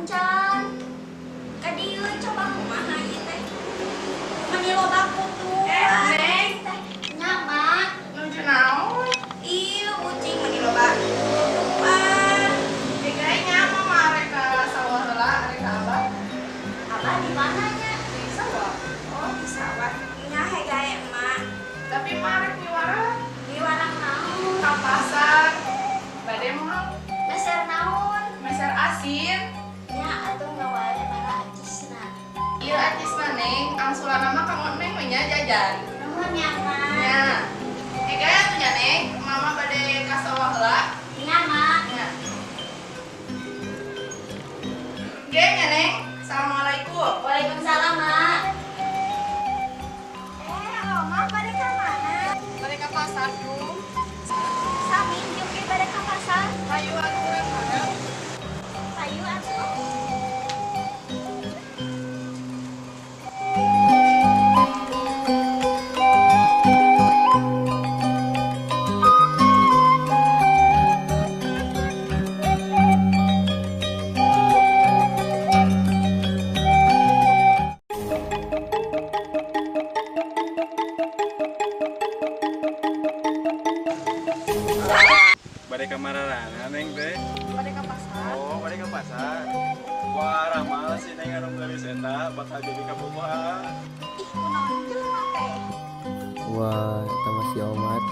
Can. Kadieu coba kumaha ieu teh. Mani loba kutu. Neng. Nya, Mak. Nuju naon? Ieu ucing mani loba kutu. Kayaknya mama rek ka sawah heula, rek ka Abah. Abah di mana nya? Di sawah. Oh, di sawah. Nya hegae emak. Tapi mah rek miwara Di warang naon? ka pasar. Bade mau Meser naon? meser asin. Nya atuh ngawae para acisna. Ieu acisna Neng, angsulanna mah kanggo Neng we nya jajan. Nuhun ya, Mak. Nya. Gaya atuh nya Neng, mama bade ka sawah heula. Nya, Mak. Nya. Gaya nya Neng. Assalamualaikum. Waalaikumsalam, Mak. Mak pada ka mana? Bade ka pasar dulu. Sami jeung ge pada ka pasar. Hayu atuh urang madang. Ayo atuh. Bade ka mararana Neng teh. Bade ka pasar. Oh, bade ka pasar. Wah, ramal si Neng anu geus eta bakal jadi kabogohan. Ih, kunaon jelema teh? Wah, eta mah si Omat.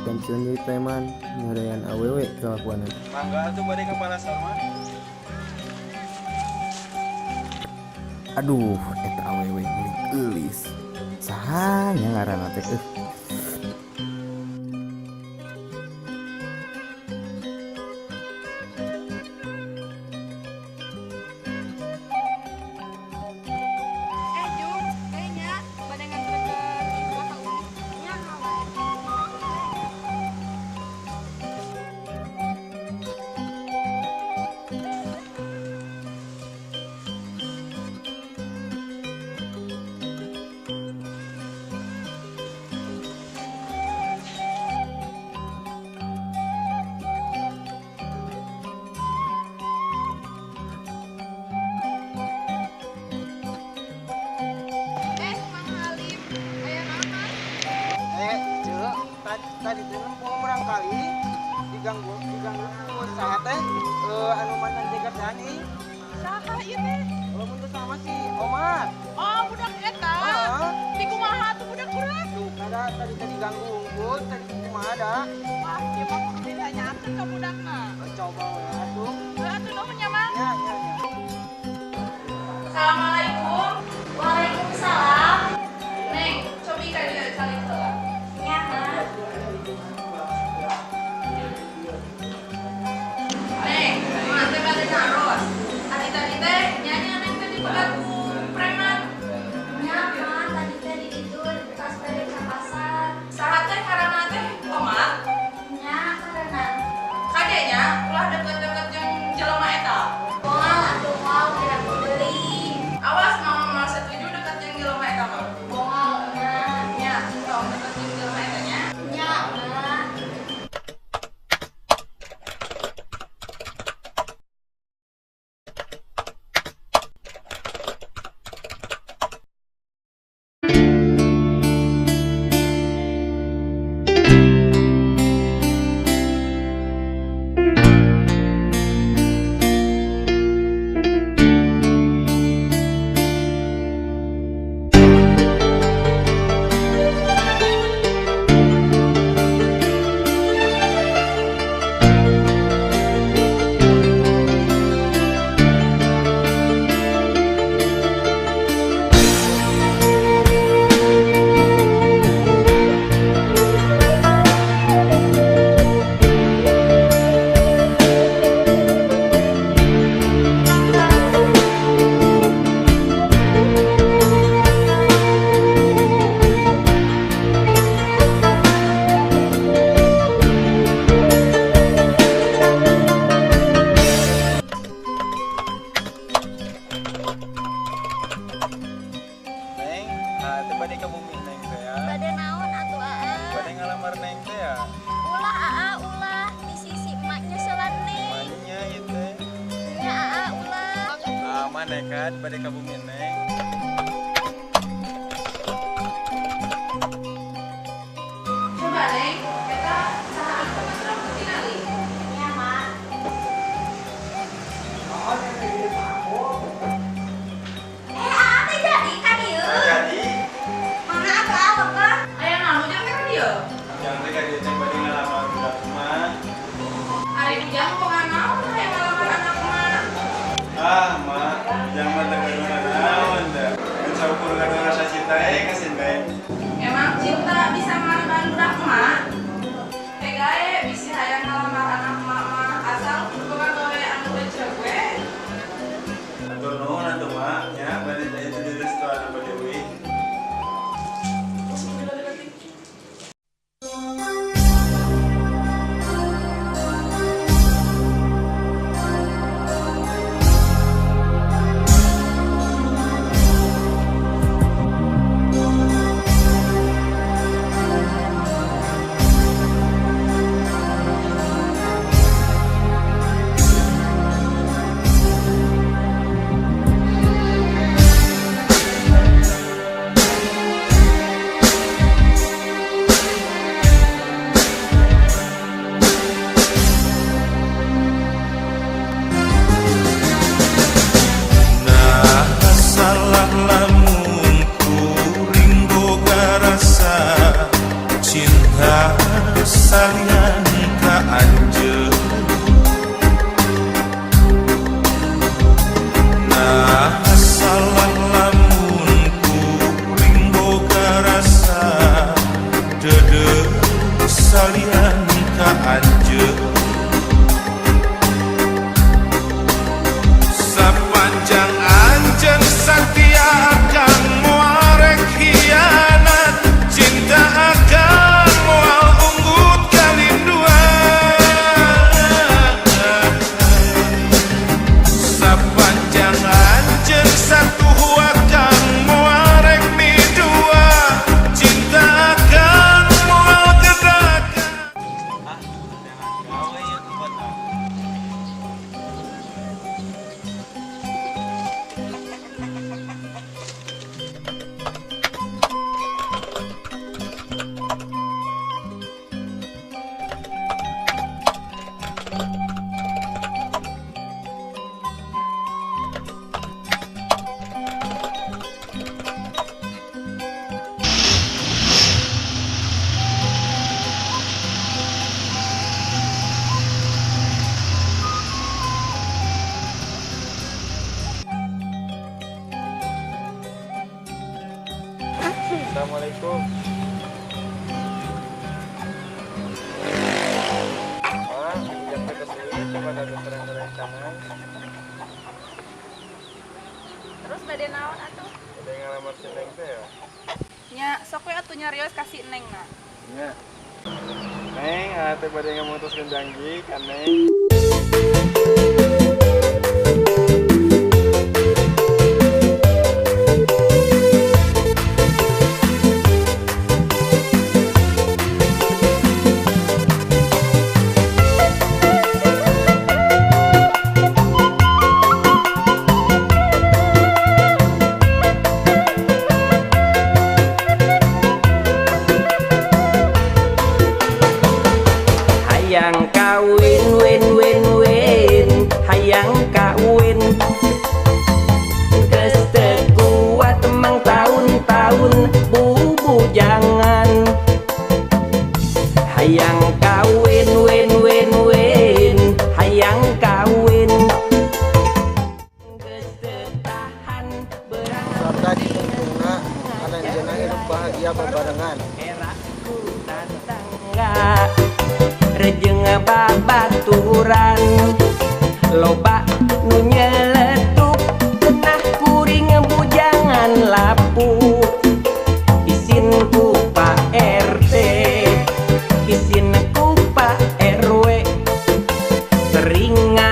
Pensiun jadi preman, nyorean awewe kelakuanan. Mangga atuh bade ka pasar mah. Aduh, eta awewe milik eulis. Saha nya ngaranna teh? Jum, kayaknya pada nganterin ibu ka Uli. Nya ngawae. Mang Halim, aya naon? Cek, tadi teh nempong barangkali diganggu ku saha teh anu mantan jaga tani. Saha ieu teh? Mun teu sama si Omar. Oh, budak eta. Heeh. Di kumaha tuh budak kurang? Kada tadi diganggu unggul, tadi kumaha da? Wah, ieu mah kudu ditanyakeun ka budakna. Coba we atuh. Atuh nuhun nya, Mang. Ya. Assalamualaikum. Waalaikumsalam. Neng, cobi ka dieu cari heula. Nya, Mak. Neng, mana teh bade naros? Tadi teh nyanyi Neng teh dipegat ku preman. Nya, Mak, tadi teh di ditu pas pada ka pasar. Saha teh karana teh Omar? Nya, karena Kadenya ulah deket-deket jeung jelema eta. moal atuh moal kira beli. Awas mama mah setuju deket jeung jelema eta mah. Moal nya. Nya, tong deket jeung jelema eta nya. Nya, Mak. mah nekat bade ka bumi Neng. Coba Neng, kita saha anu terus tingali. Iya, Mak. Ate jadi ka dieu? Jadi Mana atuh awak Kang? Aya naon jeung ka dieu? yang teh ka dieu teh bade ngalamar budak mah. Ari ujang kok naon aya ngalamar anak mah. Ah, mak, jangan dengar naon dah. Mun saukur gadung rasa cinta ka si Neng. Emang cinta bisa ngalamar budak mah? Gae bisa hayang ngalamar anak mah asal boga gawe anu lecek we. Atur nuhun atuh mak, nya bade teh itu direstuan sama Dewi. Salah lamun kuring boga rasa cinta salian ka anjeun. Nah salah lamun kuring boga rasa dedeuh salian ka anjeun. Sepanjang anjeun setia akan muarek hianat, cinta akan mual unggut kalinduan. Sepanjang anjeun satu akan muarek mi dua, cinta akan mual gedakan. Gawe ya tuh kota. Assalamualaikum. Pak, yang ke sini coba ada terang-terang tangan. Terus bade naon atuh? Ada yang ngalamar si Neng teh ya? Nya sok we atuh nyarios kasih Neng na. Nya. Neng, ate bade ngamutuskeun janji kan Neng. Hayang kawin win win win, hayang kawin geus teu kuat mang tahun-tahun bubu jangan. Hayang kawin win win win, hayang kawin geus teu tahan berang Sabda di tengkungna alanjeunna hirup bahagia bebarengan. era ku tangga rejeng babaturan loba nu nyeletuk kenah kuring bujangan lapu isin ku Pak RT isin ku Pak RW seringan